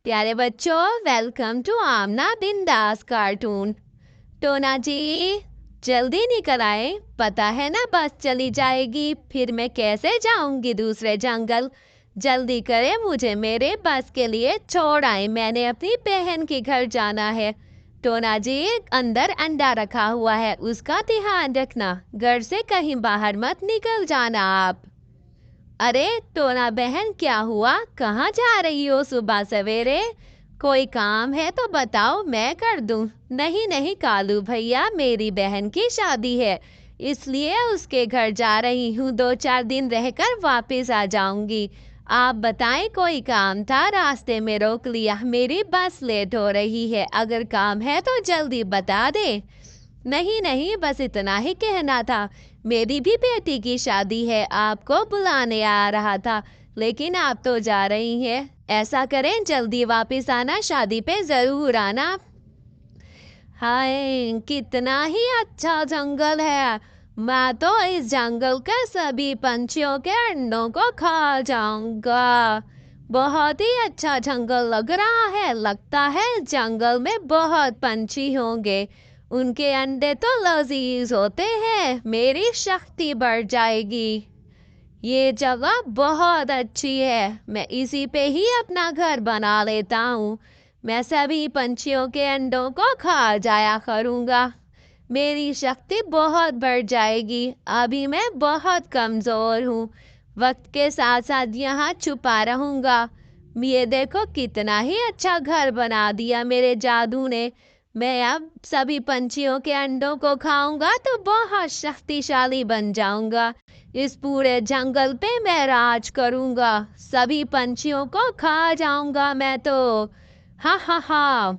प्यारे बच्चों, welcome to आमना बिंदास कार्टून। टोना जी, जल्दी निकल आए। पता है ना बस चली जाएगी, फिर मैं कैसे जाऊंगी दूसरे जंगल। जल्दी करें, मुझे मेरे बस के लिए छोड़ आए। मैंने अपनी बहन के घर जाना है। टोना जी, अंदर अंडा रखा हुआ है, उसका ध्यान रखना। घर से कहीं बाहर मत निकल जाना आप। अरे टोना बहन, क्या हुआ? कहाँ जा रही हो सुबह सवेरे? कोई काम है तो बताओ, मैं कर दूं। नहीं नहीं कालू भैया, मेरी बहन की शादी है, इसलिए उसके घर जा रही हूँ। 2-4 दिन रहकर वापस आ जाऊंगी। आप बताएं, कोई काम था? रास्ते में रोक लिया। मेरी बस लेट हो रही है, अगर काम है तो जल्दी बता दे। नहीं नहीं, बस इतना ही कहना था। मेरी भी बेटी की शादी है, आपको बुलाने आ रहा था, लेकिन आप तो जा रही हैं। ऐसा करें, जल्दी वापस आना, शादी पे जरूर आना। हाय, कितना ही अच्छा जंगल है। मैं तो इस जंगल के सभी पंछियों के अंडों को खा जाऊंगा। बहुत ही अच्छा जंगल लग रहा है। लगता है जंगल में बहुत पंछी होंगे, उनके अंडे तो लजीज होते हैं। मेरी शक्ति बढ़ जाएगी। ये जगह बहुत अच्छी है, मैं इसी पे ही अपना घर बना लेता हूँ। मैं सभी पंछियों के अंडों को खा जाया करूँगा। मेरी शक्ति बहुत बढ़ जाएगी। अभी मैं बहुत कमज़ोर हूँ। वक्त के साथ साथ यहाँ छुपा रहूँगा। ये देखो, कितना ही अच्छा घर बना दिया मेरे जादू ने। मैं अब सभी पंछियों के अंडों को खाऊंगा तो बहुत शक्तिशाली बन जाऊंगा। इस पूरे जंगल पे मैं राज करूंगा। सभी पंछियों को खा जाऊंगा मैं तो। हा हा हा।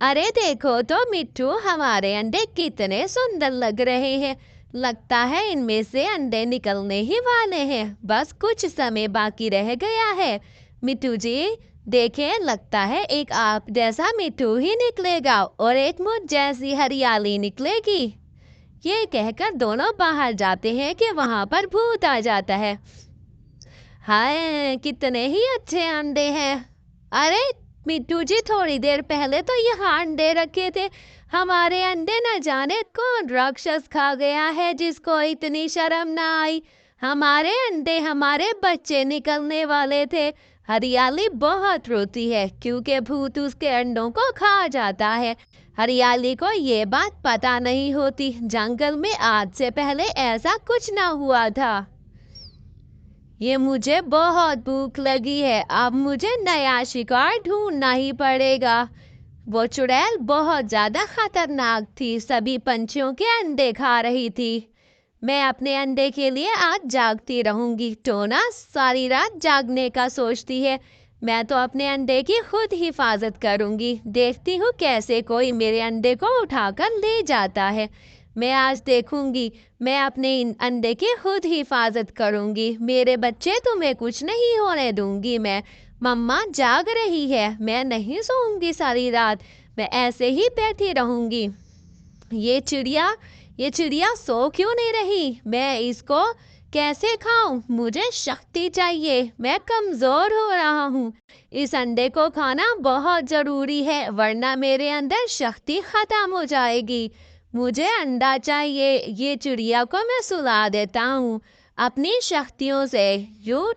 अरे देखो तो मिट्टू, हमारे अंडे कितने सुंदर लग रहे हैं। लगता है इनमें से अंडे निकलने ही वाले हैं। बस कुछ समय बाकी रह गया है। मिट्टू जी, देखें, लगता है एक आप जैसा मिट्टू ही निकलेगा और एक मुझ जैसी हरियाली निकलेगी। ये कहकर दोनों बाहर जाते हैं कि वहां पर भूत आ जाता है। हाय, कितने ही अच्छे अंडे हैं। अरे मिट्टू जी, थोड़ी देर पहले तो यहाँ अंडे रखे थे। हमारे अंडे न जाने कौन राक्षस खा गया है, जिसको इतनी शर्म ना आई। हमारे अंडे, हमारे बच्चे निकलने वाले थे। हरियाली बहुत रोती है क्योंकि भूत उसके अंडों को खा जाता है। हरियाली को ये बात पता नहीं होती, जंगल में आज से पहले ऐसा कुछ ना हुआ था। ये मुझे बहुत भूख लगी है, अब मुझे नया शिकार ढूंढना ही पड़ेगा। वो चुड़ैल बहुत ज्यादा खतरनाक थी, सभी पंछियों के अंडे खा रही थी। मैं अपने अंडे के लिए आज जागती रहूंगी। टोना सारी रात जागने का सोचती है। मैं तो अपने अंडे की खुद हिफाजत करूंगी। देखती हूँ कैसे कोई मेरे अंडे को उठाकर ले जाता है। मैं आज देखूंगी। मैं अपने इन अंडे की खुद हिफाजत करूंगी। मेरे बच्चे, तुम्हें कुछ नहीं होने दूंगी मैं। मम्मा जाग रही है, मैं नहीं सोऊंगी सारी रात। मैं ऐसे ही बैठी रहूंगी। ये चिड़िया ये चिड़िया सो क्यों नहीं रही? मैं इसको कैसे खाऊं? मुझे शक्ति चाहिए, मैं कमजोर हो रहा हूँ। इस अंडे को खाना बहुत जरूरी है, वरना मेरे अंदर शक्ति खत्म हो जाएगी। मुझे अंडा चाहिए। ये चिड़िया को मैं सुला देता हूँ अपनी शक्तियों से। यूं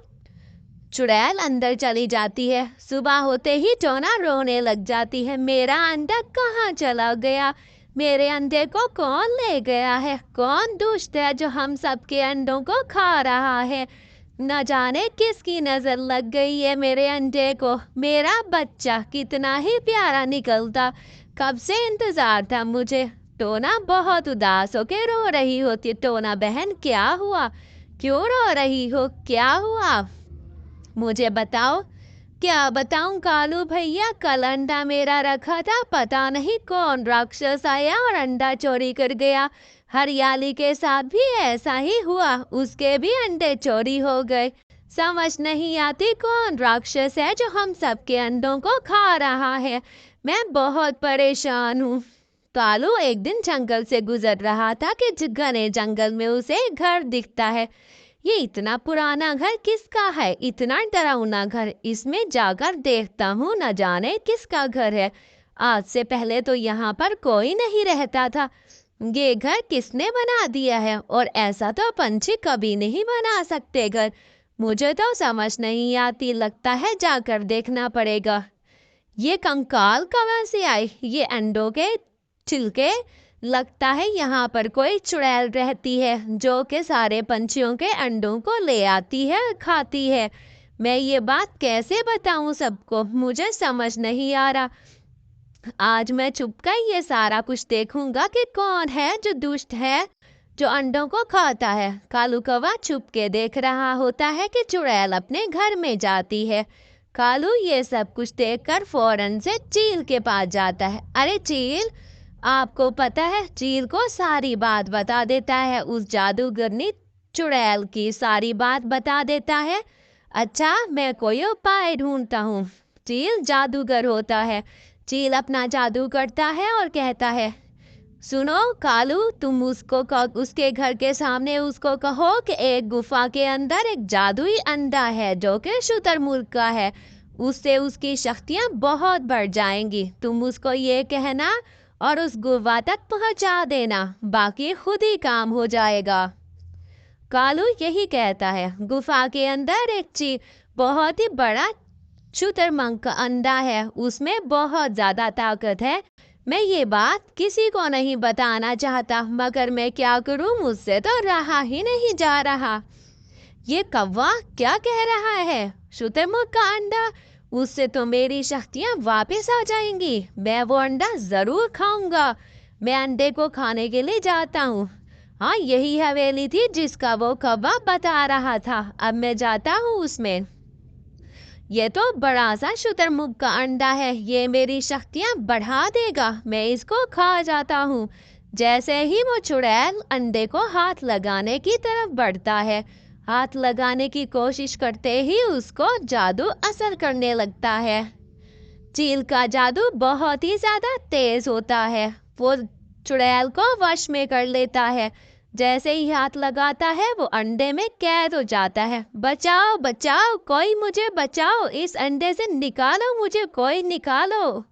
चुड़ैल अंदर चली जाती है। सुबह होते ही टोना रोने लग जाती है। मेरा अंडा कहाँ चला गया? मेरे अंडे को कौन ले गया है? कौन दुष्ट है जो हम सबके अंडों को खा रहा है? न जाने किसकी नजर लग गई है मेरे अंडे को। मेरा बच्चा कितना ही प्यारा निकलता, कब से इंतजार था मुझे। टोना बहुत उदास होकर रो रही होती। टोना बहन, क्या हुआ? क्यों रो रही हो? क्या हुआ? मुझे बताओ। क्या बताऊं कालू भैया, कल अंडा मेरा रखा था, पता नहीं कौन राक्षस आया और अंडा चोरी कर गया। हरियाली के साथ भी ऐसा ही हुआ, उसके भी अंडे चोरी हो गए। समझ नहीं आती कौन राक्षस है जो हम सबके अंडों को खा रहा है। मैं बहुत परेशान हूँ। कालू एक दिन जंगल से गुजर रहा था कि घने जंगल में उसे एक घर दिखता है। ये इतना पुराना घर किसका है, इतना डरावना घर, इसमें जाकर देखता हूँ न जाने किसका घर है। आज से पहले तो यहाँ पर कोई नहीं रहता था। ये घर किसने बना दिया है, और ऐसा तो पंछी कभी नहीं बना सकते घर। मुझे तो समझ नहीं आती, लगता है जाकर देखना पड़ेगा। ये कंकाल कहाँ से आए, ये अंडों के छिलके, लगता है यहाँ पर कोई चुड़ैल रहती है जो कि सारे पंछियों के अंडों को ले आती है, खाती है। मैं ये बात कैसे बताऊं सबको, मुझे समझ नहीं आ रहा। आज मैं छुपकर ये सारा कुछ देखूंगा कि कौन है जो दुष्ट है, जो अंडों को खाता है। कालू कौवा छुप के देख रहा होता है कि चुड़ैल अपने घर में जाती है। कालू ये सब कुछ देखकर फौरन से चील के पास जाता है। अरे चील, आपको पता है, चील को सारी बात बता देता है। उस जादूगरनी चुड़ैल की सारी बात बता देता है। अच्छा, मैं कोई उपाय ढूंढता हूँ। चील जादूगर होता है। चील अपना जादू करता है और कहता है, सुनो कालू, तुम उसके घर के सामने उसको कहो कि एक गुफा के अंदर एक जादुई अंडा है जो कि शुतुरमुर्ग का है। उससे उसकी शक्तियां बहुत बढ़ जाएंगी। तुम उसको ये कहना और उस गुफा तक पहुंचा देना, बाकी खुद ही काम हो जाएगा। कालू यही कहता है। गुफा के अंदर एक बहुत ही बड़ा शुतुरमुर्ग का अंडा है, उसमें बहुत ज्यादा ताकत है। मैं ये बात किसी को नहीं बताना चाहता, मगर मैं क्या करूं, मुझसे तो रहा ही नहीं जा रहा। ये कौवा क्या कह रहा है, शुतुरमुर्ग का अंडा, उससे तो मेरी शक्तियां वापस आ जाएंगी। मैं वो अंडा जरूर खाऊंगा। मैं अंडे को खाने के लिए जाता हूँ। हाँ, यही हवेली थी जिसका वो कौवा बता रहा था। अब मैं जाता हूँ उसमें। ये तो बड़ा सा शुतुरमुर्ग का अंडा है, ये मेरी शक्तियां बढ़ा देगा। मैं इसको खा जाता हूँ। जैसे ही वो चुड़ैल अंडे को हाथ लगाने की तरफ बढ़ता है, हाथ लगाने की कोशिश करते ही उसको जादू असर करने लगता है। चील का जादू बहुत ही ज्यादा तेज होता है। वो चुड़ैल को वश में कर लेता है। जैसे ही हाथ लगाता है वो अंडे में कैद हो जाता है। बचाओ बचाओ, कोई मुझे बचाओ, इस अंडे से निकालो मुझे, कोई निकालो।